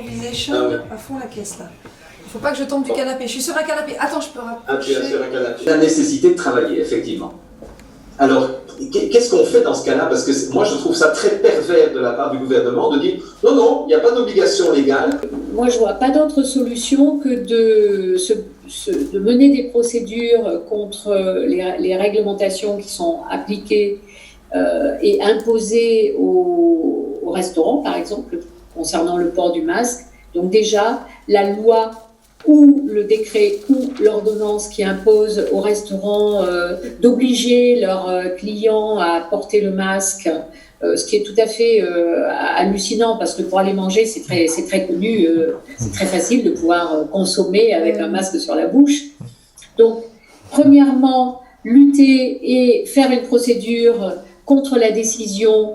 Mobilisation à fond la caisse là. Il ne faut pas que je tombe du canapé. Je suis sur un canapé. Attends, je peux rapprocher. Ah, tu es sur un canapé. La nécessité de travailler, effectivement. Alors, qu'est-ce qu'on fait dans ce cas-là? Parce que moi, je trouve ça très pervers de la part du gouvernement de dire non, non, il n'y a pas d'obligation légale. Moi, je ne vois pas d'autre solution que de mener des procédures contre les réglementations qui sont appliquées et imposées aux restaurants, par exemple, concernant le port du masque. Donc déjà, la loi ou le décret ou l'ordonnance qui impose aux restaurants d'obliger leurs clients à porter le masque, ce qui est tout à fait hallucinant parce que pour aller manger, c'est très connu, c'est très facile de pouvoir consommer avec un masque sur la bouche. Donc, premièrement, lutter et faire une procédure contre la décision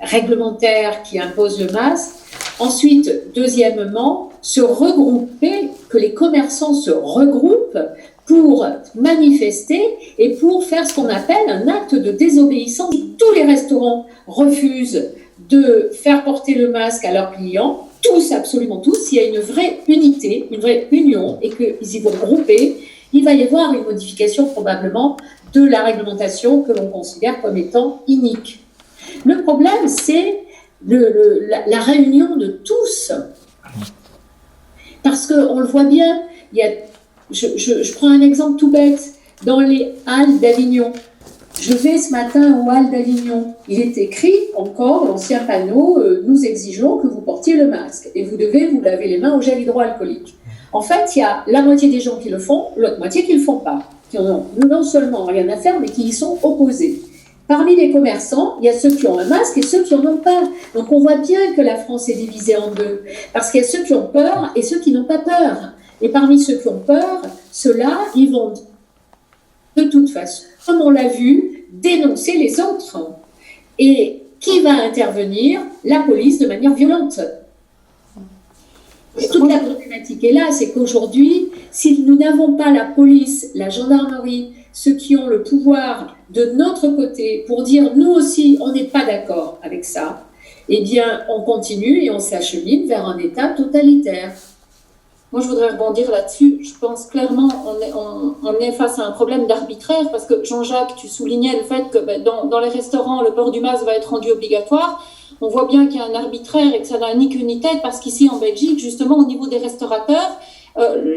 réglementaire qui impose le masque. Ensuite, deuxièmement, se regrouper, que les commerçants se regroupent pour manifester et pour faire ce qu'on appelle un acte de désobéissance. Tous les restaurants refusent de faire porter le masque à leurs clients, tous, absolument tous, s'il y a une vraie unité, une vraie union et qu'ils y vont grouper, il va y avoir une modification probablement de la réglementation que l'on considère comme étant inique. Le problème, c'est la réunion de tous. Parce qu'on le voit bien, je prends un exemple tout bête, dans les halles d'Avignon. Je vais ce matin aux halles d'Avignon. Il est écrit encore, l'ancien panneau, nous exigeons que vous portiez le masque et vous devez vous laver les mains au gel hydroalcoolique. En fait, il y a la moitié des gens qui le font, l'autre moitié qui ne le font pas, qui n'ont non seulement rien à faire, mais qui y sont opposés. Parmi les commerçants, il y a ceux qui ont un masque et ceux qui n'en ont pas. Donc on voit bien que la France est divisée en deux, parce qu'il y a ceux qui ont peur et ceux qui n'ont pas peur. Et parmi ceux qui ont peur, ceux-là, ils vont de toute façon, comme on l'a vu, dénoncer les autres. Et qui va intervenir? La police de manière violente. Et toute la problématique est là, c'est qu'aujourd'hui, si nous n'avons pas la police, la gendarmerie, ceux qui ont le pouvoir de notre côté pour dire nous aussi on n'est pas d'accord avec ça, eh bien on continue et on s'achemine vers un État totalitaire. Moi je voudrais rebondir là-dessus. Je pense clairement on est face à un problème d'arbitraire parce que Jean-Jacques, tu soulignais le fait que dans les restaurants le port du masque va être rendu obligatoire. On voit bien qu'il y a un arbitraire et que ça n'a ni queue ni tête parce qu'ici en Belgique, justement au niveau des restaurateurs,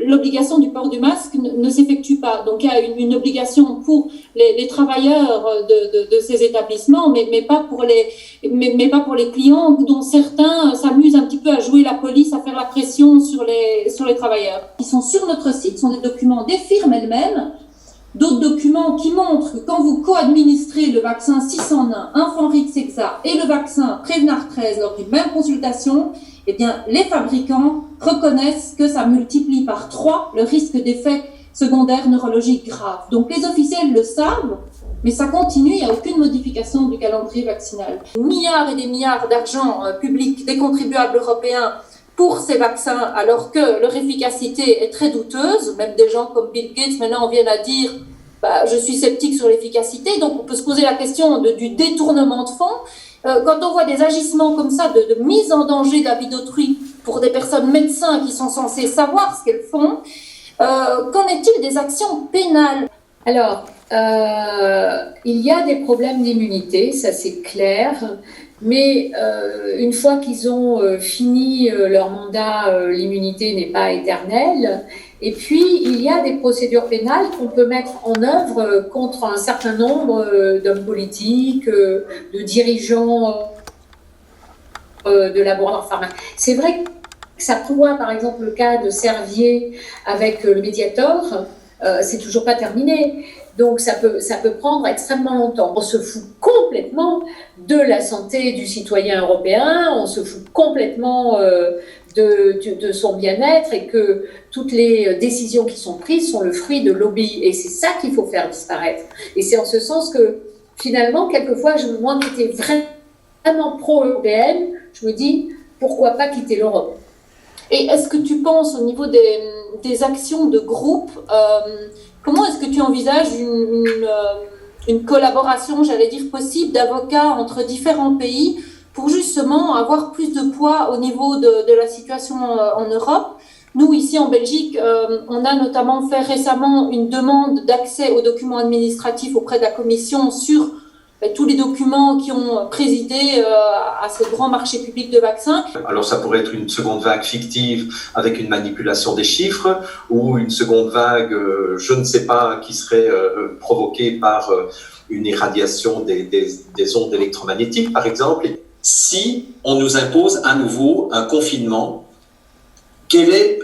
l'obligation du port du masque ne s'effectue pas. Donc il y a une obligation pour les travailleurs de ces établissements, mais pas pour les clients dont certains s'amusent un petit peu à jouer la police, à faire la pression sur les travailleurs. Qui sont sur notre site sont des documents des firmes elles-mêmes, d'autres documents qui montrent que quand vous co-administrez le vaccin 601, Infanrix Hexa et le vaccin Prevnar 13 lors d'une même consultation, eh bien, les fabricants reconnaissent que ça multiplie par 3 le risque d'effets secondaires neurologiques graves. Donc, les officiels le savent, mais ça continue, il n'y a aucune modification du calendrier vaccinal. Milliards et des milliards d'argent public des contribuables européens pour ces vaccins, alors que leur efficacité est très douteuse. Même des gens comme Bill Gates, maintenant, viennent à dire je suis sceptique sur l'efficacité. Donc, on peut se poser la question du détournement de fonds. Quand on voit des agissements comme ça, de mise en danger de la vie d'autrui pour des personnes médecins qui sont censées savoir ce qu'elles font, qu'en est-il des actions pénales? Alors, il y a des problèmes d'immunité, ça c'est clair, mais une fois qu'ils ont fini leur mandat, l'immunité n'est pas éternelle. Et puis, il y a des procédures pénales qu'on peut mettre en œuvre contre un certain nombre d'hommes politiques, de dirigeants de laboratoires pharmaceutiques. C'est vrai que ça pourrait, par exemple, le cas de Servier avec le Mediator, c'est toujours pas terminé. Donc, ça peut prendre extrêmement longtemps. On se fout complètement de la santé du citoyen européen, on se fout complètement de son bien-être et que toutes les décisions qui sont prises sont le fruit de lobby. Et c'est ça qu'il faut faire disparaître. Et c'est en ce sens que, finalement, quelquefois, moi qui étais vraiment pro-européenne, je me dis, pourquoi pas quitter l'Europe? Et est-ce que tu penses, au niveau des actions de groupe, comment est-ce que tu envisages une collaboration, j'allais dire, possible d'avocats entre différents pays pour justement avoir plus de poids au niveau de la situation en Europe. Nous, ici en Belgique, on a notamment fait récemment une demande d'accès aux documents administratifs auprès de la Commission sur tous les documents qui ont présidé à ce grand marché public de vaccins. Alors ça pourrait être une seconde vague fictive avec une manipulation des chiffres ou une seconde vague, je ne sais pas, qui serait provoquée par une irradiation des ondes électromagnétiques, par exemple. Si on nous impose à nouveau un confinement, quelle est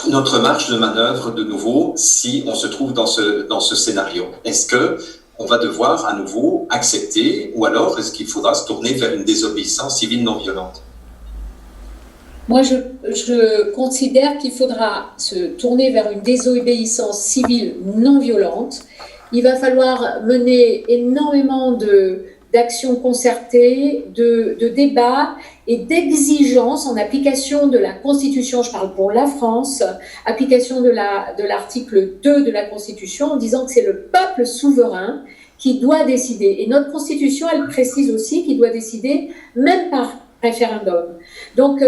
notre marge de manœuvre de nouveau si on se trouve dans ce scénario? Est-ce qu'on va devoir à nouveau accepter ou alors est-ce qu'il faudra se tourner vers une désobéissance civile non violente? Moi, je considère qu'il faudra se tourner vers une désobéissance civile non violente. Il va falloir mener énormément d'actions concertées, de débats et d'exigences en application de la Constitution, je parle pour la France, application de l'article 2 de la Constitution, en disant que c'est le peuple souverain qui doit décider. Et notre Constitution, elle précise aussi qu'il doit décider même par référendum. Donc,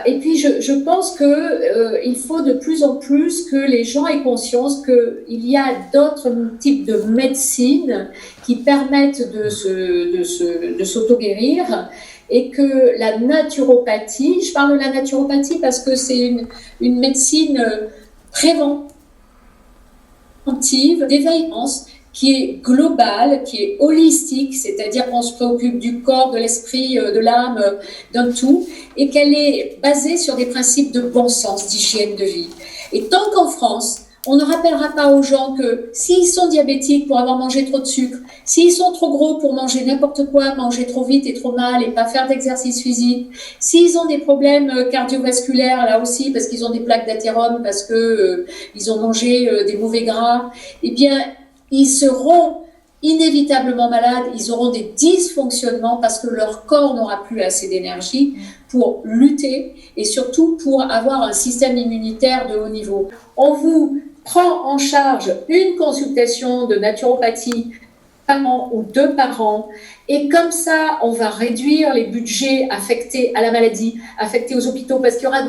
et puis je pense qu'il faut de plus en plus que les gens aient conscience qu'il y a d'autres types de médecine qui permettent de s'auto-guérir et que la naturopathie, je parle de la naturopathie parce que c'est une médecine préventive, d'éveil, qui est globale, qui est holistique, c'est-à-dire qu'on se préoccupe du corps, de l'esprit, de l'âme, d'un tout, et qu'elle est basée sur des principes de bon sens, d'hygiène de vie. Et tant qu'en France, on ne rappellera pas aux gens que s'ils sont diabétiques pour avoir mangé trop de sucre, s'ils sont trop gros pour manger n'importe quoi, manger trop vite et trop mal et pas faire d'exercice physique, s'ils ont des problèmes cardiovasculaires là aussi parce qu'ils ont des plaques d'athérome, parce que ils ont mangé des mauvais gras, eh bien ils seront inévitablement malades, ils auront des dysfonctionnements parce que leur corps n'aura plus assez d'énergie pour lutter et surtout pour avoir un système immunitaire de haut niveau. On vous prend en charge une consultation de naturopathie par an ou 2 par an et comme ça, on va réduire les budgets affectés à la maladie, affectés aux hôpitaux parce qu'il y aura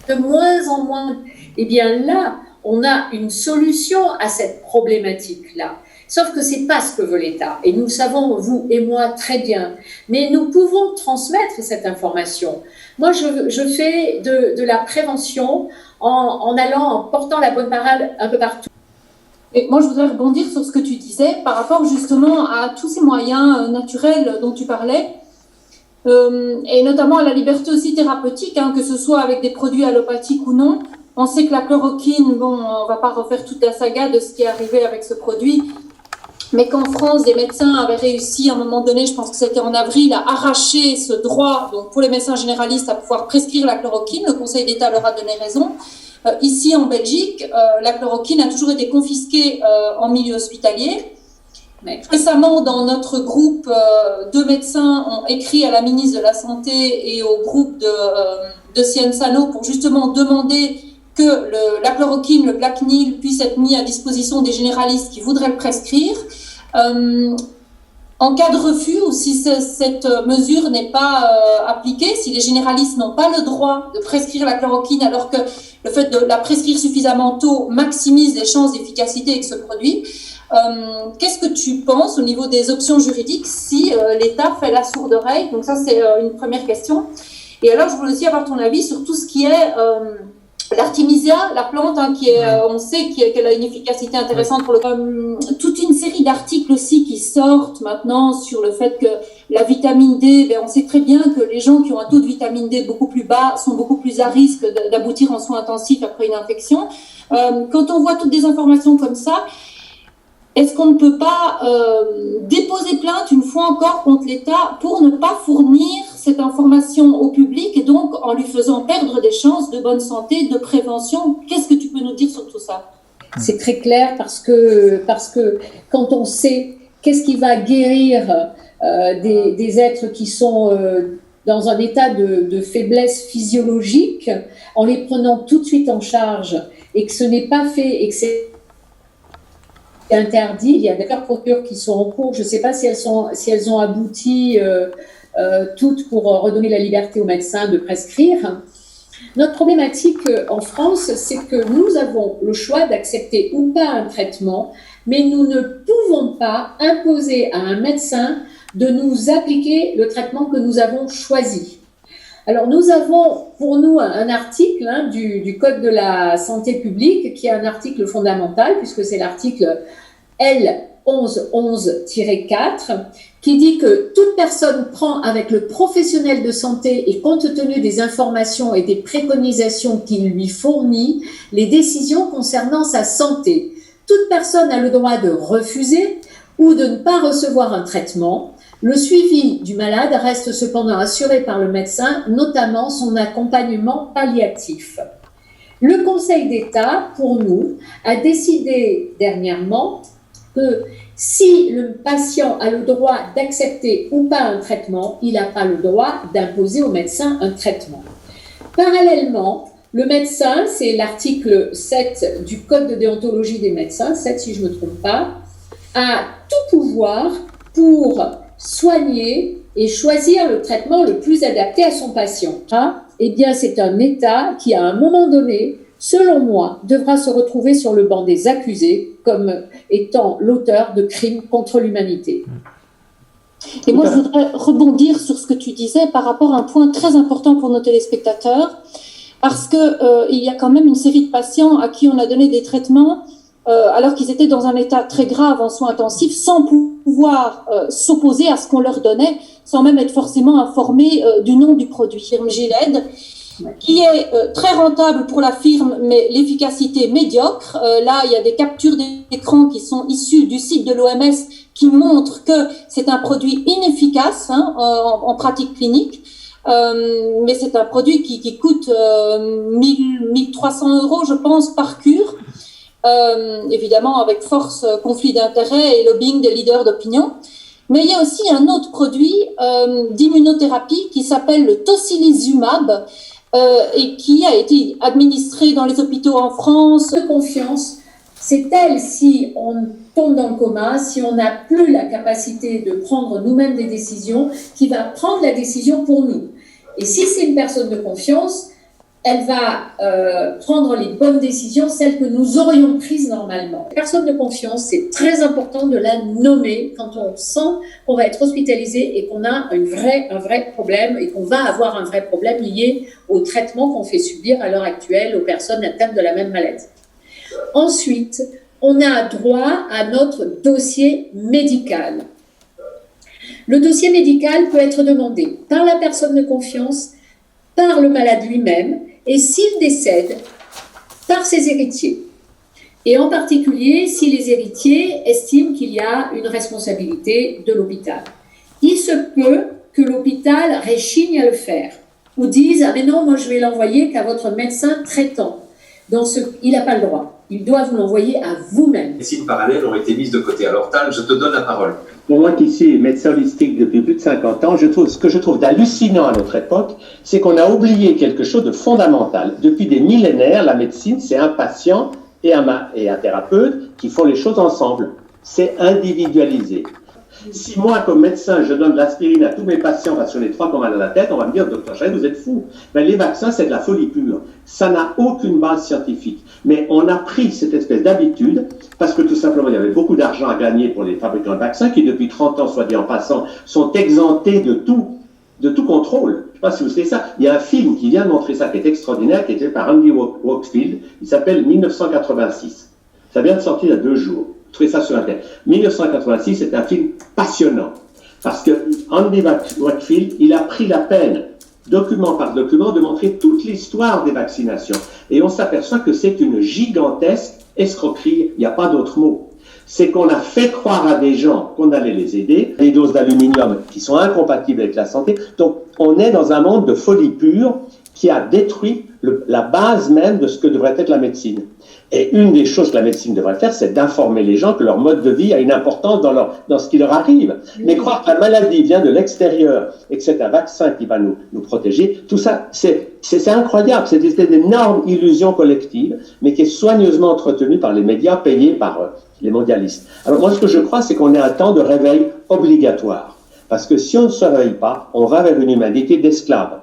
de moins en moins. Eh bien là, on a une solution à cette problématique-là. Sauf que c'est pas ce que veut l'État. Et nous le savons, vous et moi, très bien. Mais nous pouvons transmettre cette information. Moi, je fais de la prévention en portant la bonne parole un peu partout. Et moi, je voudrais rebondir sur ce que tu disais par rapport justement à tous ces moyens naturels dont tu parlais. Et notamment à la liberté aussi thérapeutique, que ce soit avec des produits allopathiques ou non. On sait que la chloroquine, bon, on va pas refaire toute la saga de ce qui est arrivé avec ce produit, mais qu'en France, des médecins avaient réussi à un moment donné, je pense que c'était en avril, à arracher ce droit, donc pour les médecins généralistes, à pouvoir prescrire la chloroquine. Le Conseil d'État leur a donné raison. Ici, en Belgique, la chloroquine a toujours été confisquée en milieu hospitalier. Mais récemment, dans notre groupe, 2 médecins ont écrit à la ministre de la Santé et au groupe de Cienzano pour justement demander que la chloroquine, le Plaquenil, puisse être mis à disposition des généralistes qui voudraient le prescrire. En cas de refus ou si cette mesure n'est pas appliquée, si les généralistes n'ont pas le droit de prescrire la chloroquine alors que le fait de la prescrire suffisamment tôt maximise les chances d'efficacité avec ce produit, qu'est-ce que tu penses au niveau des options juridiques si l'État fait la sourde oreille? Donc ça, c'est une première question. Et alors, je voulais aussi avoir ton avis sur tout ce qui est l'artémisia, la plante, qui est, on sait qu'elle a une efficacité intéressante pour toute une série d'articles aussi qui sortent maintenant sur le fait que la vitamine D, on sait très bien que les gens qui ont un taux de vitamine D beaucoup plus bas sont beaucoup plus à risque d'aboutir en soins intensifs après une infection. Quand on voit toutes des informations comme ça, est-ce qu'on ne peut pas déposer plainte une fois encore contre l'État pour ne pas fournir cette information au public et donc en lui faisant perdre des chances de bonne santé, de prévention? Qu'est-ce que tu peux nous dire sur tout ça? C'est très clair parce que quand on sait qu'est-ce qui va guérir des êtres qui sont dans un état de faiblesse physiologique, en les prenant tout de suite en charge et que ce n'est pas fait et que c'est interdit. Il y a d'ailleurs procédures qui sont en cours. Je ne sais pas si elles ont abouti toutes pour redonner la liberté aux médecins de prescrire. Notre problématique en France, c'est que nous avons le choix d'accepter ou pas un traitement, mais nous ne pouvons pas imposer à un médecin de nous appliquer le traitement que nous avons choisi. Alors, nous avons pour nous un article du Code de la santé publique, qui est un article fondamental, puisque c'est l'article L1111-4, qui dit que toute personne prend avec le professionnel de santé et compte tenu des informations et des préconisations qu'il lui fournit, les décisions concernant sa santé. Toute personne a le droit de refuser ou de ne pas recevoir un traitement. Le suivi du malade reste cependant assuré par le médecin, notamment son accompagnement palliatif. Le Conseil d'État, pour nous, a décidé dernièrement que si le patient a le droit d'accepter ou pas un traitement, il n'a pas le droit d'imposer au médecin un traitement. Parallèlement, le médecin, c'est l'article 7 du Code de déontologie des médecins, 7 si je ne me trompe pas, a tout pouvoir pour soigner et choisir le traitement le plus adapté à son patient. Eh bien, c'est un État qui, à un moment donné, selon moi, devra se retrouver sur le banc des accusés comme étant l'auteur de crimes contre l'humanité. Et moi, je voudrais rebondir sur ce que tu disais par rapport à un point très important pour nos téléspectateurs, parce qu'il y a quand même une série de patients à qui on a donné des traitements alors qu'ils étaient dans un état très grave en soins intensifs, sans pouvoir s'opposer à ce qu'on leur donnait, sans même être forcément informés du nom du produit. Firme Gilead, qui est très rentable pour la firme, mais l'efficacité médiocre. Là, il y a des captures d'écran qui sont issues du site de l'OMS qui montrent que c'est un produit inefficace en pratique clinique. Mais c'est un produit qui coûte 1300 €, je pense, par cure. Évidemment, avec force conflit d'intérêts et lobbying des leaders d'opinion. Mais il y a aussi un autre produit d'immunothérapie qui s'appelle le tocilizumab, et qui a été administré dans les hôpitaux en France. De confiance, c'est elle, si on tombe dans le coma, si on n'a plus la capacité de prendre nous-mêmes des décisions, qui va prendre la décision pour nous. Et si c'est une personne de confiance, elle va prendre les bonnes décisions, celles que nous aurions prises normalement. Personne de confiance, c'est très important de la nommer quand on sent qu'on va être hospitalisé et qu'on a un vrai problème et qu'on va avoir un vrai problème lié au traitement qu'on fait subir à l'heure actuelle aux personnes atteintes de la même maladie. Ensuite, on a droit à notre dossier médical. Le dossier médical peut être demandé par la personne de confiance, par le malade lui-même, et s'il décède, par ses héritiers. Et en particulier, si les héritiers estiment qu'il y a une responsabilité de l'hôpital. Il se peut que l'hôpital réchigne à le faire, ou dise « Ah mais non, moi je vais l'envoyer qu'à votre médecin traitant ». Il n'a pas le droit. Il doit vous l'envoyer à vous-même. Les signes parallèles ont été mis de côté. Alors Tal, je te donne la parole. Pour moi qui suis médecin holistique depuis plus de 50 ans, ce que je trouve d'hallucinant à notre époque, c'est qu'on a oublié quelque chose de fondamental. Depuis des millénaires, la médecine, c'est un patient et un thérapeute qui font les choses ensemble. C'est individualisé. Si moi, comme médecin, je donne de l'aspirine à tous mes patients parce que j'en ai 3 qui ont mal à la tête, on va me dire, docteur Chalet, vous êtes fou. Ben, les vaccins, c'est de la folie pure. Ça n'a aucune base scientifique. Mais on a pris cette espèce d'habitude parce que tout simplement, il y avait beaucoup d'argent à gagner pour les fabricants de vaccins qui, depuis 30 ans, soit dit en passant, sont exemptés de tout contrôle. Je ne sais pas si vous savez ça. Il y a un film qui vient de montrer ça, qui est extraordinaire, qui est fait par Andy Wakefield. Il s'appelle 1986. Ça vient de sortir il y a 2 jours. Vous trouvez ça sur Internet. 1986, c'est un film passionnant. Parce que Andy Wakefield, il a pris la peine, document par document, de montrer toute l'histoire des vaccinations. Et on s'aperçoit que c'est une gigantesque escroquerie. Il n'y a pas d'autre mot. C'est qu'on a fait croire à des gens qu'on allait les aider, des doses d'aluminium qui sont incompatibles avec la santé. Donc, on est dans un monde de folie pure qui a détruit la base même de ce que devrait être la médecine. Et une des choses que la médecine devrait faire, c'est d'informer les gens que leur mode de vie a une importance dans ce qui leur arrive. Mais croire que la maladie vient de l'extérieur et que c'est un vaccin qui va nous protéger, tout ça, c'est incroyable. C'est une énorme illusion collective, mais qui est soigneusement entretenue par les médias payés par les mondialistes. Alors moi, ce que je crois, c'est qu'on est à un temps de réveil obligatoire. Parce que si on ne se réveille pas, on va vers une humanité d'esclaves.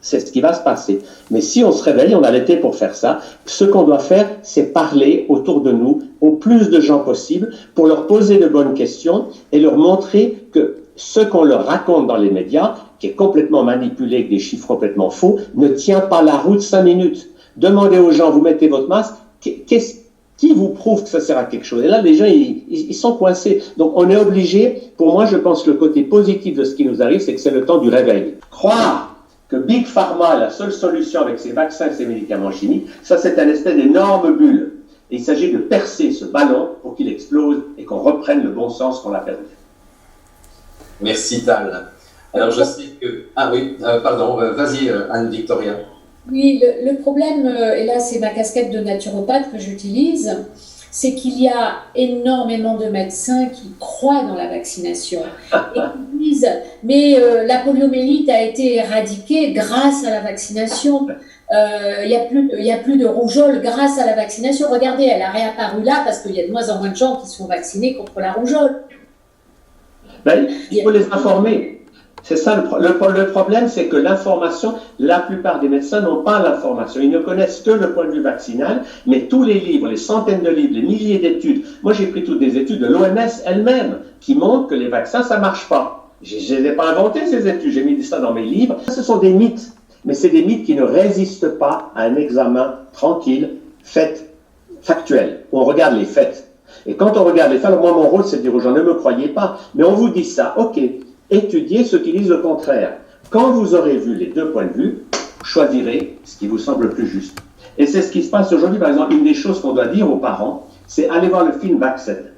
C'est ce qui va se passer. Mais si on se réveille, on a l'été pour faire ça. Ce qu'on doit faire, c'est parler autour de nous au plus de gens possible pour leur poser de bonnes questions et leur montrer que ce qu'on leur raconte dans les médias, qui est complètement manipulé avec des chiffres complètement faux, ne tient pas la route 5 minutes. Demandez aux gens, vous mettez votre masque, qui vous prouve que ça sert à quelque chose? Et là, les gens, ils sont coincés. Donc, on est obligé, pour moi, je pense que le côté positif de ce qui nous arrive, c'est que c'est le temps du réveil. Croire que Big Pharma est la seule solution avec ses vaccins et ses médicaments chimiques, ça c'est un espèce d'énorme bulle. Et il s'agit de percer ce ballon pour qu'il explose et qu'on reprenne le bon sens qu'on a perdu. Merci Tal. Alors je sais que... Ah oui, pardon, vas-y Anne-Victoria. Oui, le problème, et là c'est ma casquette de naturopathe que j'utilise, c'est qu'il y a énormément de médecins qui croient dans la vaccination et qui disent mais la poliomyélite a été éradiquée grâce à la vaccination. Il y a plus de rougeole grâce à la vaccination. Regardez, elle a réapparu là parce qu'il y a de moins en moins de gens qui se font vacciner contre la rougeole. Ben, il faut les informer. C'est ça le problème, c'est que l'information, la plupart des médecins n'ont pas l'information. Ils ne connaissent que le point de vue vaccinal, mais tous les livres, les centaines de livres, les milliers d'études. Moi, j'ai pris toutes des études de l'OMS elle-même qui montrent que les vaccins, ça marche pas. Je ne les ai pas inventés, ces études. J'ai mis ça dans mes livres. Ce sont des mythes, mais c'est des mythes qui ne résistent pas à un examen tranquille, factuel, où on regarde les faits. Et quand on regarde les faits, moi, mon rôle, c'est de dire aux gens, ne me croyez pas, mais on vous dit ça, ok. Étudiez ceux qui disent le contraire. Quand vous aurez vu les deux points de vue, vous choisirez ce qui vous semble le plus juste. Et c'est ce qui se passe aujourd'hui. Par exemple, une des choses qu'on doit dire aux parents, c'est aller voir le film Vacced.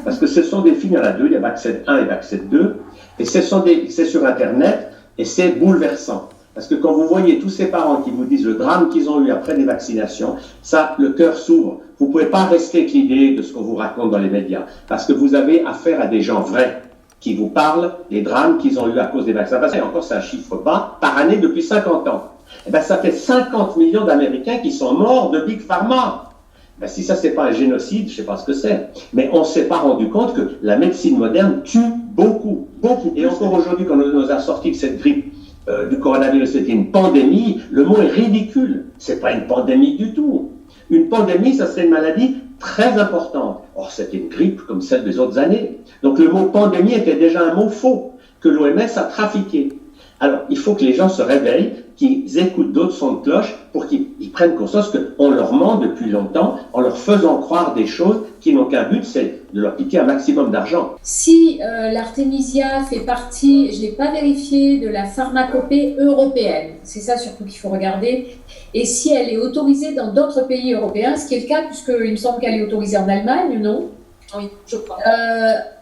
Parce que ce sont des films, il y en a deux, il y a Vacced 1 et Vacced 2, et c'est sur Internet, et c'est bouleversant. Parce que quand vous voyez tous ces parents qui vous disent le drame qu'ils ont eu après les vaccinations, ça, le cœur s'ouvre. Vous ne pouvez pas rester avec l'idée de ce qu'on vous raconte dans les médias, parce que vous avez affaire à des gens vrais, qui vous parlent des drames qu'ils ont eu à cause des vaccins. Et encore, c'est un chiffre bas, par année depuis 50 ans. Et bien, ça fait 50 millions d'Américains qui sont morts de Big Pharma. Ben, si ça, c'est pas un génocide, je sais pas ce que c'est. Mais on s'est pas rendu compte que la médecine moderne tue beaucoup, beaucoup. Et encore aujourd'hui, quand on nous a sorti de cette grippe du coronavirus, c'était une pandémie, le mot est ridicule. C'est pas une pandémie du tout. Une pandémie, ça serait une maladie très importante. Or, c'était une grippe comme celle des autres années. Donc, le mot pandémie était déjà un mot faux que l'OMS a trafiqué. Alors, il faut que les gens se réveillent, qu'ils écoutent d'autres sons de cloche pour qu'ils prennent conscience qu'on leur ment depuis longtemps en leur faisant croire des choses qui n'ont qu'un but, c'est de leur piquer un maximum d'argent. Si l'artémisia fait partie, je ne l'ai pas vérifié, de la pharmacopée européenne, c'est ça surtout qu'il faut regarder, et si elle est autorisée dans d'autres pays européens, ce qui est le cas puisqu'il me semble qu'elle est autorisée en Allemagne, non? Oui, je crois.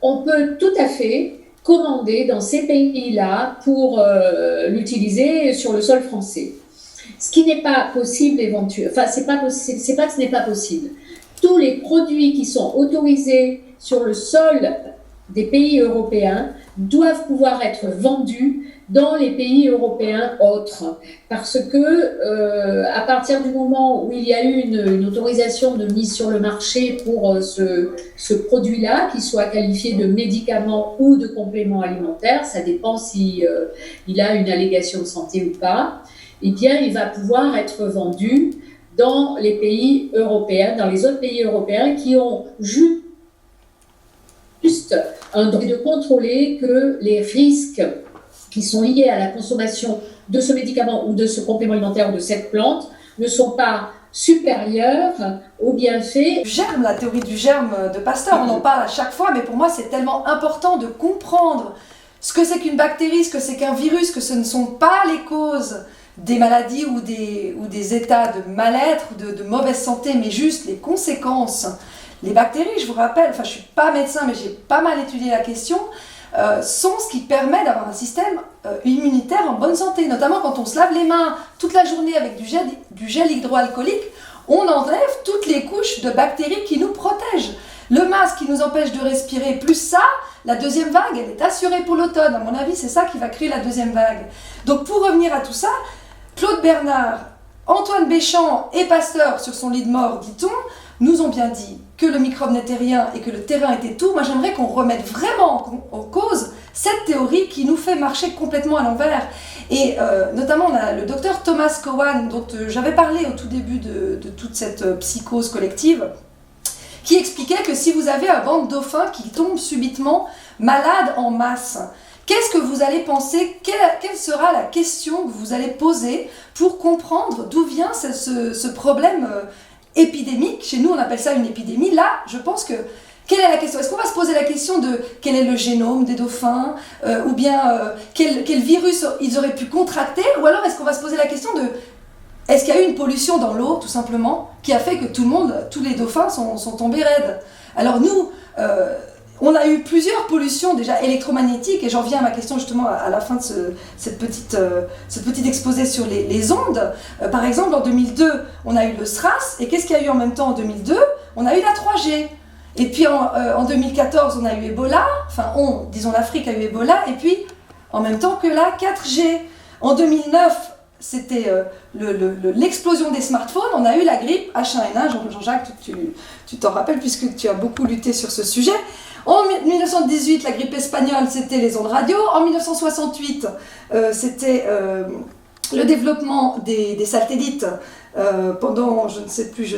On peut tout à fait commander dans ces pays-là pour l'utiliser sur le sol français. Ce qui n'est pas possible éventuellement, enfin c'est pas que ce n'est pas possible. Tous les produits qui sont autorisés sur le sol des pays européens doivent pouvoir être vendus dans les pays européens autres. Parce que à partir du moment où il y a eu une autorisation de mise sur le marché pour ce produit-là, qu'il soit qualifié de médicament ou de complément alimentaire, ça dépend si il a une allégation de santé ou pas, eh bien il va pouvoir être vendu dans les pays européens, dans les autres pays européens qui ont juste un droit de contrôler que les risques qui sont liés à la consommation de ce médicament ou de ce complément alimentaire ou de cette plante ne sont pas supérieurs aux bienfaits. Du germe, la théorie du germe de Pasteur, on en parle à chaque fois, mais pour moi c'est tellement important de comprendre ce que c'est qu'une bactérie, ce que c'est qu'un virus, que ce ne sont pas les causes des maladies ou des états de mal-être, de mauvaise santé, mais juste les conséquences. Les bactéries, je vous rappelle, enfin je ne suis pas médecin, mais j'ai pas mal étudié la question, sont ce qui permet d'avoir un système immunitaire en bonne santé. Notamment quand on se lave les mains toute la journée avec du gel hydroalcoolique, on enlève toutes les couches de bactéries qui nous protègent. Le masque qui nous empêche de respirer, plus ça, la deuxième vague, elle est assurée pour l'automne. À mon avis, c'est ça qui va créer la deuxième vague. Donc pour revenir à tout ça, Claude Bernard, Antoine Béchamp et Pasteur, sur son lit de mort, dit-on, nous ont bien dit que le microbe n'était rien et que le terrain était tout. Moi, j'aimerais qu'on remette vraiment en cause cette théorie qui nous fait marcher complètement à l'envers. Et notamment, on a le docteur Thomas Cowan, dont j'avais parlé au tout début de toute cette psychose collective, qui expliquait que si vous avez un banc de dauphins qui tombe subitement malade en masse, qu'est-ce que vous allez penser, quelle sera la question que vous allez poser pour comprendre d'où vient ce problème épidémique? Chez nous, on appelle ça une épidémie. Là, je pense que, quelle est la question? Est-ce qu'on va se poser la question de quel est le génome des dauphins, ou bien quel virus ils auraient pu contracter, ou alors est-ce qu'on va se poser la question de est-ce qu'il y a eu une pollution dans l'eau, tout simplement, qui a fait que tous les dauphins sont tombés raides? Alors nous, on a eu plusieurs pollutions déjà électromagnétiques, et j'en viens à ma question justement à la fin de ce petit exposé sur les ondes. Par exemple, en 2002, on a eu le SRAS, et qu'est-ce qu'il y a eu en même temps en 2002? On a eu la 3G. Et puis en 2014, on a eu Ebola, disons l'Afrique a eu Ebola, et puis en même temps que la 4G. En 2009, c'était l'explosion des smartphones, on a eu la grippe H1N1, Jean-Jacques, tu t'en rappelles puisque tu as beaucoup lutté sur ce sujet. En 1918, la grippe espagnole, c'était les ondes radio. En 1968, c'était le développement des satellites pendant, je ne sais plus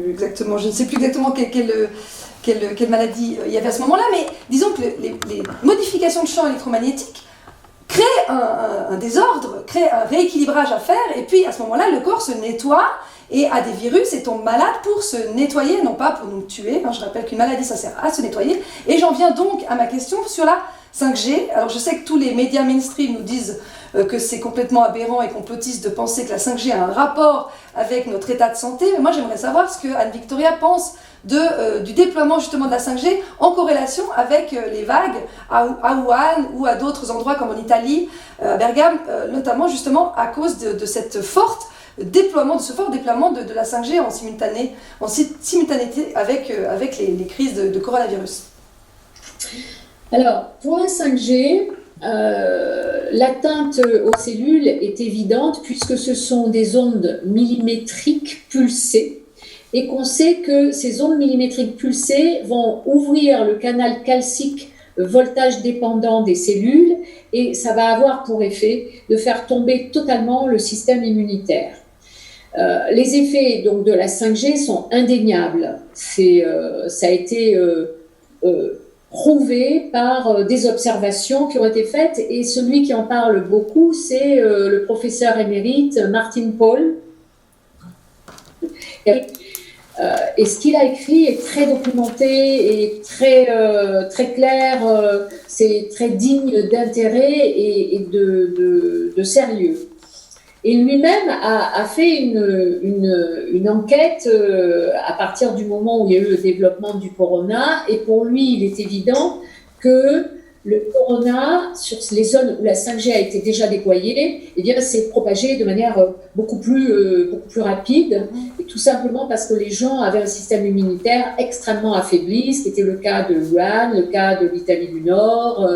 exactement quelle maladie il y avait à ce moment-là, mais disons que les modifications de champ électromagnétiques créent un désordre, créent un rééquilibrage à faire, et puis à ce moment-là, le corps se nettoie et a des virus et tombe malade pour se nettoyer, non pas pour nous tuer. Je rappelle qu'une maladie, ça sert à se nettoyer. Et j'en viens donc à ma question sur la 5G. Alors je sais que tous les médias mainstream nous disent que c'est complètement aberrant et complotiste de penser que la 5G a un rapport avec notre état de santé, mais moi j'aimerais savoir ce que Anne-Victoria pense du déploiement justement de la 5G en corrélation avec les vagues à Wuhan ou à d'autres endroits comme en Italie, à Bergame, notamment justement à cause de ce fort déploiement de la 5G en simultanéité avec les crises de coronavirus. Alors, pour la 5G, l'atteinte aux cellules est évidente puisque ce sont des ondes millimétriques pulsées et qu'on sait que ces ondes millimétriques pulsées vont ouvrir le canal calcique voltage dépendant des cellules et ça va avoir pour effet de faire tomber totalement le système immunitaire. Les effets donc, de la 5G sont indéniables. Ça a été prouvé par des observations qui ont été faites et celui qui en parle beaucoup, c'est le professeur émérite Martin Pall. Et ce qu'il a écrit est très documenté et très clair, c'est très digne d'intérêt et de sérieux. Et lui-même a fait une enquête à partir du moment où il y a eu le développement du corona. Et pour lui, il est évident que le corona, sur les zones où la 5G a été déjà déployée, eh bien, s'est propagé de manière beaucoup plus rapide. Et tout simplement parce que les gens avaient un système immunitaire extrêmement affaibli, ce qui était le cas de Wuhan, le cas de l'Italie du Nord.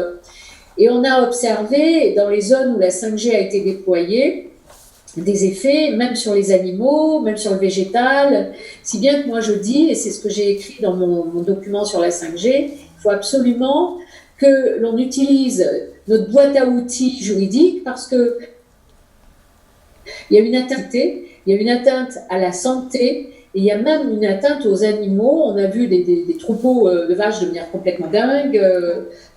Et on a observé dans les zones où la 5G a été déployée, des effets, même sur les animaux, même sur le végétal, si bien que moi je dis, et c'est ce que j'ai écrit dans mon document sur la 5G, il faut absolument que l'on utilise notre boîte à outils juridique parce que il y a une atteinte à la santé, et il y a même une atteinte aux animaux. On a vu des troupeaux de vaches devenir complètement dingues,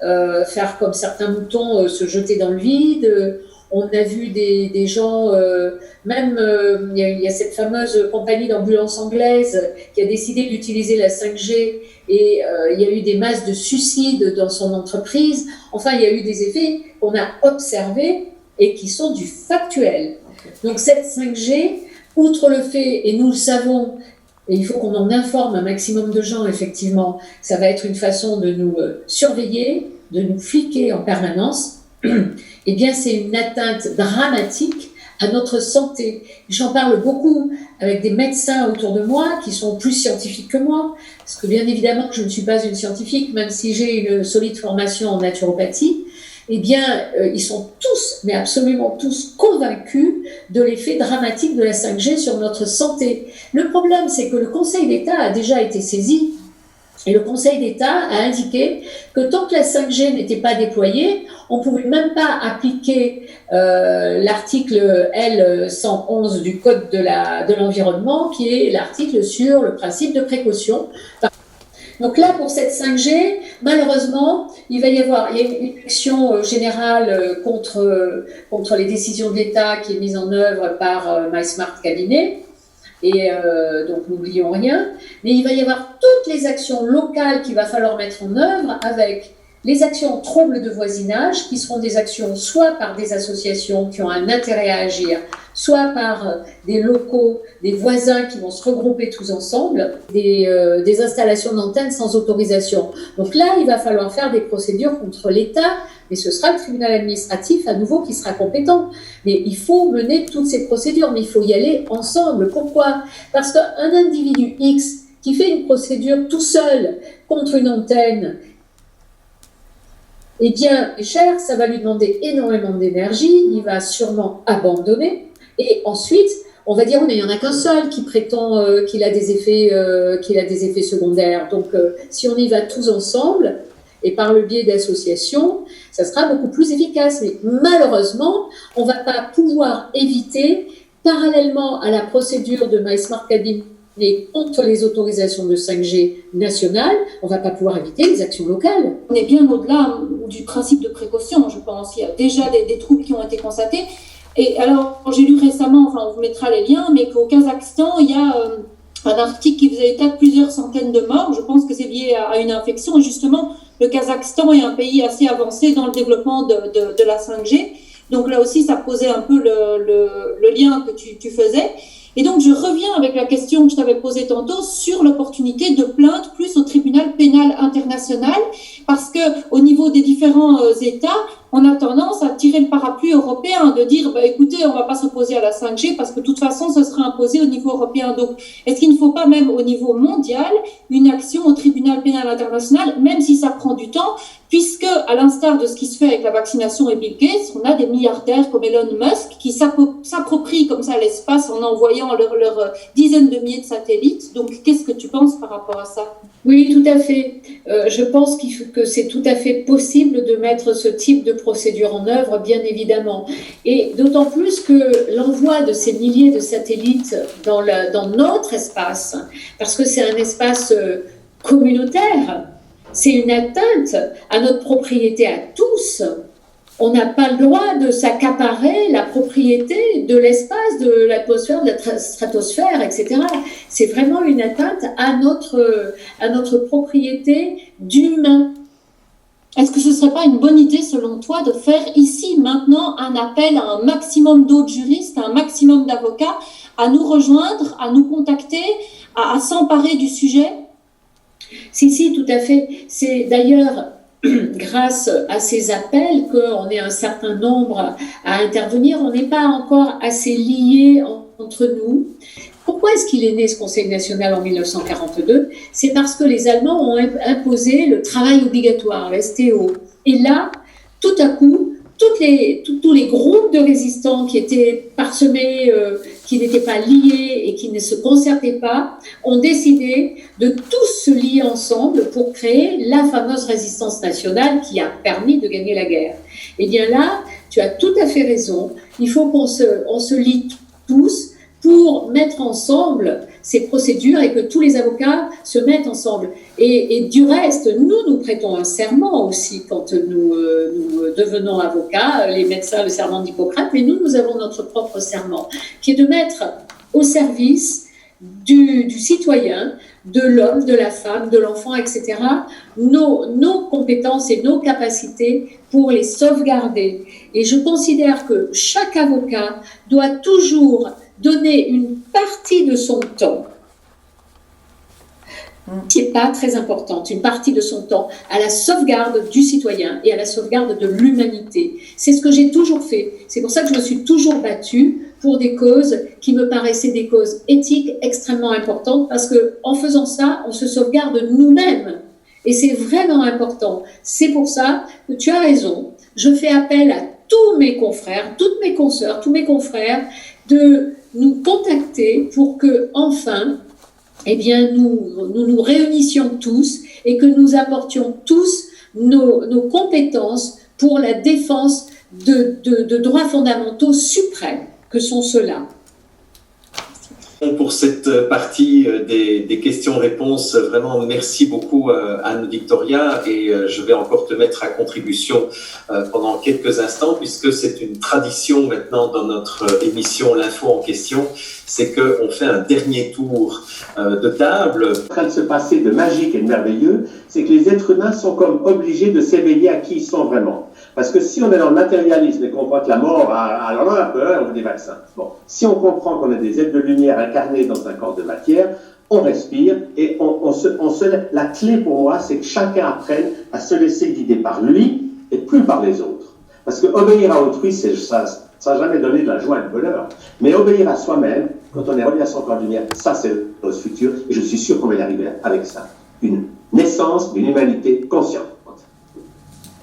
faire comme certains moutons se jeter dans le vide. On a vu des gens, il y a cette fameuse compagnie d'ambulance anglaise qui a décidé d'utiliser la 5G et il y a eu des masses de suicides dans son entreprise. Enfin, il y a eu des effets qu'on a observés et qui sont du factuel. Donc cette 5G, outre le fait, et nous le savons, et il faut qu'on en informe un maximum de gens, effectivement, ça va être une façon de nous surveiller, de nous fliquer en permanence. Eh bien, c'est une atteinte dramatique à notre santé. J'en parle beaucoup avec des médecins autour de moi qui sont plus scientifiques que moi, parce que bien évidemment je ne suis pas une scientifique, même si j'ai une solide formation en naturopathie. Eh bien, ils sont tous, mais absolument tous, convaincus de l'effet dramatique de la 5G sur notre santé. Le problème, c'est que le Conseil d'État a déjà été saisi, et le Conseil d'État a indiqué que tant que la 5G n'était pas déployée, on ne pouvait même pas appliquer l'article L111 du Code de l'environnement, qui est l'article sur le principe de précaution. Donc là, pour cette 5G, malheureusement, il y a une action générale contre les décisions de l'État qui est mise en œuvre par MySmart Cabinet. Et donc, n'oublions rien. Mais il va y avoir toutes les actions locales qu'il va falloir mettre en œuvre avec les actions troubles de voisinage, qui seront des actions soit par des associations qui ont un intérêt à agir, soit par des locaux, des voisins qui vont se regrouper tous ensemble, des installations d'antennes sans autorisation. Donc là, il va falloir faire des procédures contre l'État, mais ce sera le tribunal administratif à nouveau qui sera compétent. Mais il faut mener toutes ces procédures, mais il faut y aller ensemble. Pourquoi ? Parce qu'un individu X qui fait une procédure tout seul contre une antenne, eh bien, cher, ça va lui demander énormément d'énergie, il va sûrement abandonner, et ensuite, on va dire, il n'y en a qu'un seul qui prétend qu'il a des effets secondaires. Donc, si on y va tous ensemble, et par le biais d'associations, ça sera beaucoup plus efficace. Mais malheureusement, on ne va pas pouvoir éviter, parallèlement à la procédure de MySmart Cabinet contre les autorisations de 5G nationales, on ne va pas pouvoir éviter les actions locales. On est bien au-delà du principe de précaution, je pense. Il y a déjà des troubles qui ont été constatés. Et alors, j'ai lu récemment, enfin on vous mettra les liens, mais qu'au Kazakhstan, il y a un article qui faisait état de plusieurs centaines de morts. Je pense que c'est lié à une infection. Et justement, le Kazakhstan est un pays assez avancé dans le développement de la 5G. Donc là aussi, ça posait un peu le lien que tu faisais. Et donc, je reviens avec la question que je t'avais posée tantôt sur l'opportunité de plainte plus au tribunal pénal international, parce que au niveau des différents États, on a tendance à tirer le parapluie européen, de dire, écoutez, on ne va pas s'opposer à la 5G parce que de toute façon, ce sera imposé au niveau européen. Donc, est-ce qu'il ne faut pas même au niveau mondial une action au tribunal pénal international, même si ça prend du temps, puisque, à l'instar de ce qui se fait avec la vaccination et Bill Gates, on a des milliardaires comme Elon Musk qui s'approprient comme ça l'espace en envoyant leurs dizaines de milliers de satellites. Donc, qu'est-ce que tu penses par rapport à ça ? Oui, tout à fait. Je pense que c'est tout à fait possible de mettre ce type de procédure en œuvre, bien évidemment. Et d'autant plus que l'envoi de ces milliers de satellites dans notre espace, parce que c'est un espace communautaire, c'est une atteinte à notre propriété à tous. On n'a pas le droit de s'accaparer la propriété de l'espace, de l'atmosphère, de la stratosphère, etc. C'est vraiment une atteinte à notre propriété d'humain. Est-ce que ce ne serait pas une bonne idée, selon toi, de faire ici, maintenant, un appel à un maximum d'autres juristes, à un maximum d'avocats, à nous rejoindre, à nous contacter, à s'emparer du sujet ? Si, tout à fait. C'est d'ailleurs grâce à ces appels qu'on est un certain nombre à intervenir. On n'est pas encore assez liés entre nous. Pourquoi est-ce qu'il est né, ce Conseil national, en 1942 ? C'est parce que les Allemands ont imposé le travail obligatoire, le STO. Et là, tout à coup, tous les groupes de résistants qui étaient parsemés, qui n'étaient pas liés et qui ne se concertaient pas, ont décidé de tous se lier ensemble pour créer la fameuse résistance nationale qui a permis de gagner la guerre. Et bien là, tu as tout à fait raison. Il faut qu'on se lie tous pour mettre ensemble ces procédures et que tous les avocats se mettent ensemble. Et du reste, nous prêtons un serment aussi quand nous devenons avocats, les médecins, le serment d'Hippocrate, mais nous avons notre propre serment, qui est de mettre au service du citoyen, de l'homme, de la femme, de l'enfant, etc., nos compétences et nos capacités pour les sauvegarder. Et je considère que chaque avocat doit toujours donner une partie de son temps qui n'est pas très importante, une partie de son temps, à la sauvegarde du citoyen et à la sauvegarde de l'humanité. C'est ce que j'ai toujours fait. C'est pour ça que je me suis toujours battue pour des causes qui me paraissaient des causes éthiques extrêmement importantes, parce qu'en faisant ça, on se sauvegarde nous-mêmes. Et c'est vraiment important. C'est pour ça que tu as raison. Je fais appel à tous mes confrères, toutes mes consoeurs, tous mes confrères, de nous contacter pour que, enfin, eh bien, nous réunissions tous et que nous apportions tous nos compétences pour la défense de droits fondamentaux suprêmes que sont ceux-là. Pour cette partie des questions-réponses, vraiment merci beaucoup Anne-Victoria, et je vais encore te mettre à contribution pendant quelques instants, puisque c'est une tradition maintenant dans notre émission L'Info en question, c'est qu'on fait un dernier tour de table. Ce qui est en train de se passer de magique et de merveilleux, c'est que les êtres humains sont comme obligés de s'éveiller à qui ils sont vraiment. Parce que si on est dans le matérialisme et qu'on voit que la mort, alors on a peur, on veut des vaccins. Bon, si on comprend qu'on est des êtres de lumière incarnés dans un corps de matière, on respire et la clé pour moi, c'est que chacun apprenne à se laisser guider par lui et plus par les autres. Parce que obéir à autrui, ça n'a jamais donné de la joie et du bonheur. Mais obéir à soi-même, quand on est relié à son corps de lumière, ça c'est le futur. Et je suis sûr qu'on va y arriver avec ça. Une naissance d'une humanité consciente.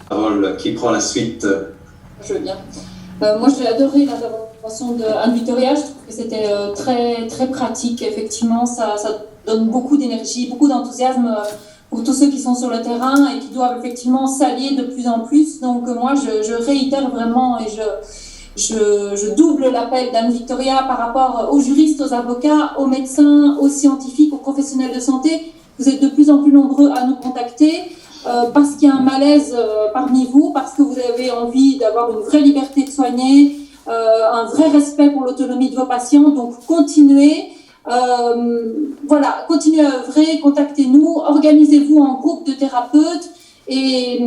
Parole qui prend la suite. Je veux bien. Moi, j'ai adoré l'intervention d'Anne-Victoria. Je trouve que c'était très, très pratique. Effectivement, ça donne beaucoup d'énergie, beaucoup d'enthousiasme pour tous ceux qui sont sur le terrain et qui doivent effectivement s'allier de plus en plus. Donc, moi, je réitère vraiment et je double l'appel d'Anne-Victoria par rapport aux juristes, aux avocats, aux médecins, aux scientifiques, aux professionnels de santé. Vous êtes de plus en plus nombreux à nous contacter. Parce qu'il y a un malaise parmi vous, parce que vous avez envie d'avoir une vraie liberté de soigner, un vrai respect pour l'autonomie de vos patients. Donc, continuez. Continuez à œuvrer, contactez-nous, organisez-vous en groupe de thérapeutes et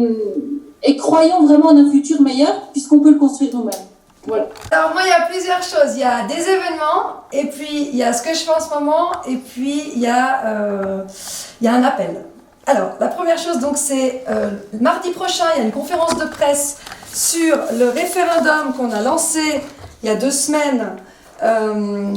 croyons vraiment en un futur meilleur, puisqu'on peut le construire nous-mêmes. Voilà. Alors moi, il y a plusieurs choses. Il y a des événements, et puis il y a ce que je fais en ce moment, et puis il y a un appel. Alors, la première chose, donc, c'est mardi prochain, il y a une conférence de presse sur le référendum qu'on a lancé il y a 2 semaines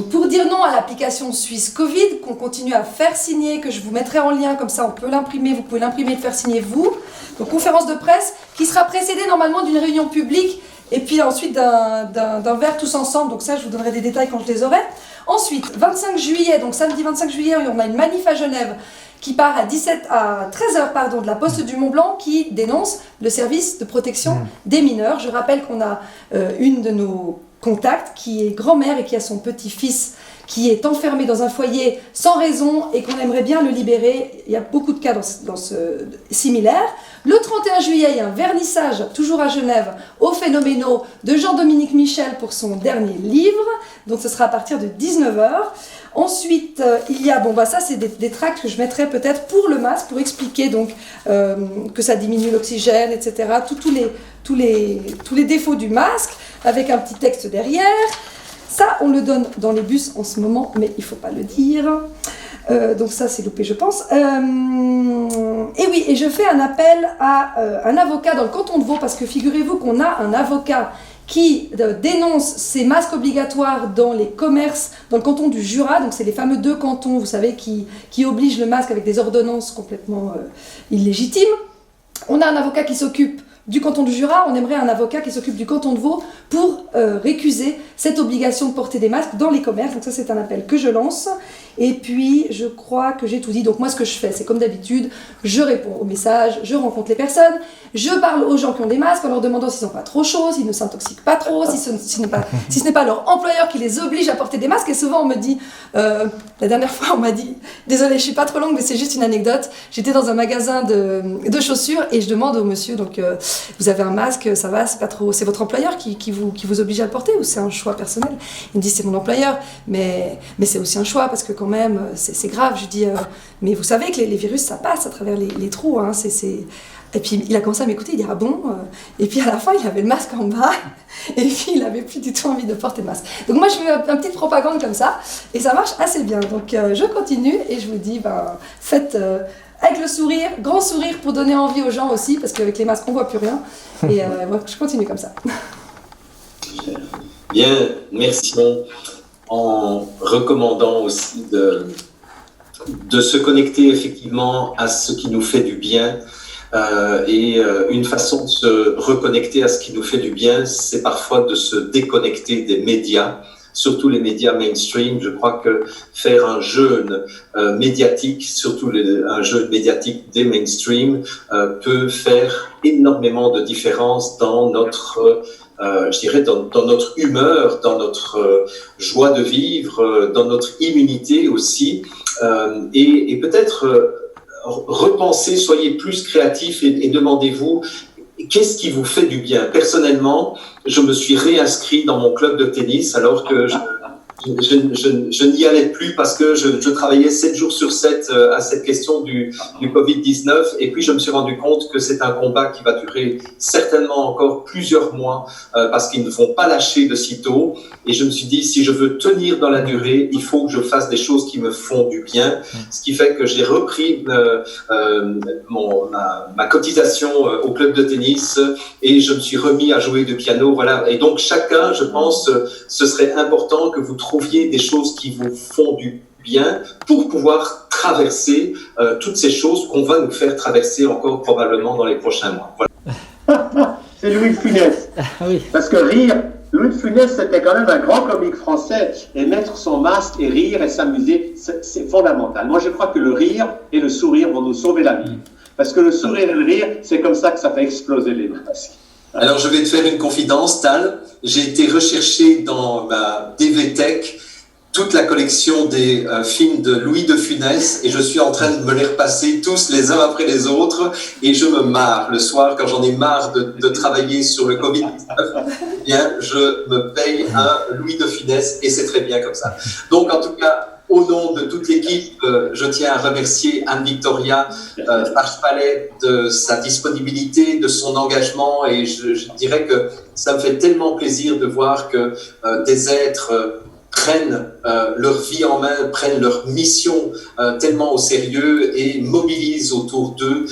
pour dire non à l'application Suisse Covid, qu'on continue à faire signer, que je vous mettrai en lien, comme ça on peut l'imprimer, vous pouvez l'imprimer et le faire signer vous. Donc, conférence de presse qui sera précédée normalement d'une réunion publique et puis ensuite d'un verre tous ensemble. Donc ça, je vous donnerai des détails quand je les aurai. Ensuite, 25 juillet, donc samedi 25 juillet, on a une manif à Genève qui part à 13h de la Poste du Mont-Blanc, qui dénonce le service de protection des mineurs. Je rappelle qu'on a une de nos contacts qui est grand-mère et qui a son petit-fils qui est enfermé dans un foyer sans raison et qu'on aimerait bien le libérer. Il y a beaucoup de cas dans ce similaire. Le 31 juillet, il y a un vernissage, toujours à Genève, aux Phénoménaux de Jean-Dominique Michel pour son dernier livre. Donc ce sera à partir de 19h. Ensuite, il y a, ça c'est des tracts que je mettrai peut-être pour le masque, pour expliquer donc que ça diminue l'oxygène, etc. Tous les défauts du masque, avec un petit texte derrière. Ça, on le donne dans les bus en ce moment, mais il ne faut pas le dire. Donc ça, c'est loupé, je pense. Et oui, et je fais un appel à un avocat dans le canton de Vaud, parce que figurez-vous qu'on a un avocat qui dénonce ces masques obligatoires dans les commerces, dans le canton du Jura. Donc c'est les fameux 2 cantons, vous savez, qui obligent le masque avec des ordonnances complètement illégitimes. On a un avocat qui s'occupe du canton du Jura, on aimerait un avocat qui s'occupe du canton de Vaud pour récuser cette obligation de porter des masques dans les commerces. Donc ça, c'est un appel que je lance. Et puis, je crois que j'ai tout dit. Donc moi, ce que je fais, c'est comme d'habitude, je réponds aux messages, je rencontre les personnes, je parle aux gens qui ont des masques en leur demandant s'ils n'ont pas trop chaud, s'ils ne s'intoxiquent pas trop, si ce n'est pas leur employeur qui les oblige à porter des masques. Et souvent, on me dit, la dernière fois, on m'a dit, désolée, je suis pas trop longue, mais c'est juste une anecdote. J'étais dans un magasin de chaussures et je demande au monsieur, donc, vous avez un masque, ça va, c'est pas trop, c'est votre employeur qui vous oblige à le porter ou c'est un choix personnel? Il me dit, c'est mon employeur, mais c'est aussi un choix parce que quand même, c'est grave. Je dis, mais vous savez que les virus, ça passe à travers les trous, hein, Et puis il a commencé à m'écouter, il dit ah bon et puis à la fin il avait le masque en bas et puis il avait plus du tout envie de porter le masque. Donc moi je fais un petite propagande comme ça et ça marche assez bien. Donc je continue et je vous dis faites avec le sourire, grand sourire pour donner envie aux gens aussi parce qu'avec les masques on voit plus rien et moi je continue comme ça. Bien, merci. En recommandant aussi de se connecter effectivement à ce qui nous fait du bien. Une façon de se reconnecter à ce qui nous fait du bien, c'est parfois de se déconnecter des médias, surtout les médias mainstream. Je crois que faire un jeûne médiatique, surtout un jeûne médiatique des mainstream, peut faire énormément de différence dans notre je dirais dans notre humeur, dans notre joie de vivre, dans notre immunité aussi, et peut-être repensez, soyez plus créatifs et demandez-vous qu'est-ce qui vous fait du bien. Personnellement, je me suis réinscrit dans mon club de tennis alors que je n'y allais plus parce que je travaillais 7 jours sur 7 à cette question du Covid-19 et puis je me suis rendu compte que c'est un combat qui va durer certainement encore plusieurs mois parce qu'ils ne vont pas lâcher de sitôt et je me suis dit si je veux tenir dans la durée, il faut que je fasse des choses qui me font du bien, ce qui fait que j'ai repris ma cotisation au club de tennis et je me suis remis à jouer du piano, voilà. Et donc chacun, je pense, ce serait important que vous trouviez des choses qui vous font du bien pour pouvoir traverser toutes ces choses qu'on va nous faire traverser encore probablement dans les prochains mois. Voilà. C'est Louis de Funès. Oui. Parce que rire, Louis de Funès, c'était quand même un grand comique français. Et mettre son masque et rire et s'amuser, c'est fondamental. Moi, je crois que le rire et le sourire vont nous sauver la vie. Parce que le sourire et le rire, c'est comme ça que ça fait exploser les masques. Alors, je vais te faire une confidence, Tal. J'ai été rechercher dans ma DVTech toute la collection des films de Louis de Funès et je suis en train de me les repasser tous les uns après les autres et je me marre le soir quand j'en ai marre de travailler sur le Covid-19. Eh bien, je me paye un Louis de Funès et c'est très bien comme ça. Donc, en tout cas, au nom de toute l'équipe, je tiens à remercier Anne-Victoria Farfalet de sa disponibilité, de son engagement et je dirais que ça me fait tellement plaisir de voir que des êtres prennent leur vie en main, prennent leur mission tellement au sérieux et mobilisent autour d'eux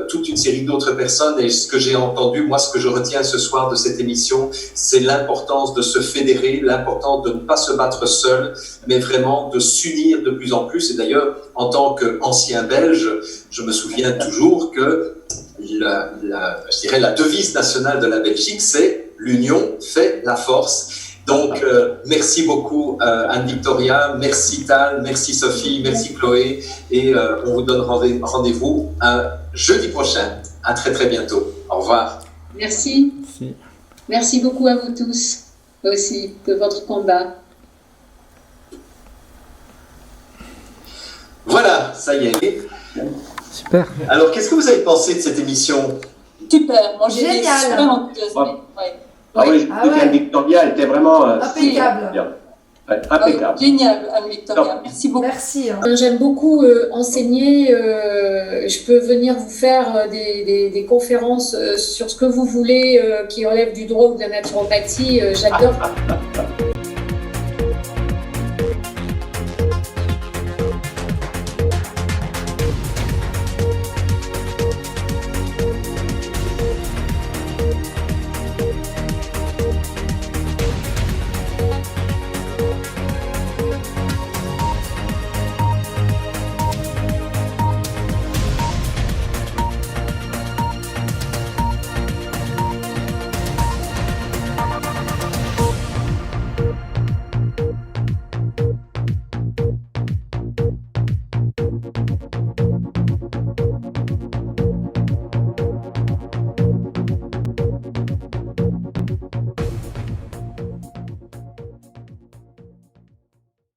toute une série d'autres personnes. Et ce que j'ai entendu, moi, ce que je retiens ce soir de cette émission, c'est l'importance de se fédérer, l'importance de ne pas se battre seul, mais vraiment de s'unir de plus en plus. Et d'ailleurs, en tant qu'ancien Belge, je me souviens toujours que je dirais la devise nationale de la Belgique, c'est « l'union fait la force ». Donc, merci beaucoup Anne-Victoria, merci Tal, merci Sophie, merci Chloé et on vous donne rendez-vous jeudi prochain. À très très bientôt. Au revoir. Merci. Merci beaucoup à vous tous aussi de votre combat. Voilà, ça y est. Super. Alors, qu'est-ce que vous avez pensé de cette émission? Super, moi j'ai été Génial. super enthousiaste. Ouais. Ah oui, Anne-Victoria était vraiment impeccable. Ouais, impeccable. Génial, Anne-Victoria, merci beaucoup. Merci. J'aime beaucoup enseigner. Je peux venir vous faire des conférences sur ce que vous voulez qui relève du droit ou de la naturopathie. J'adore.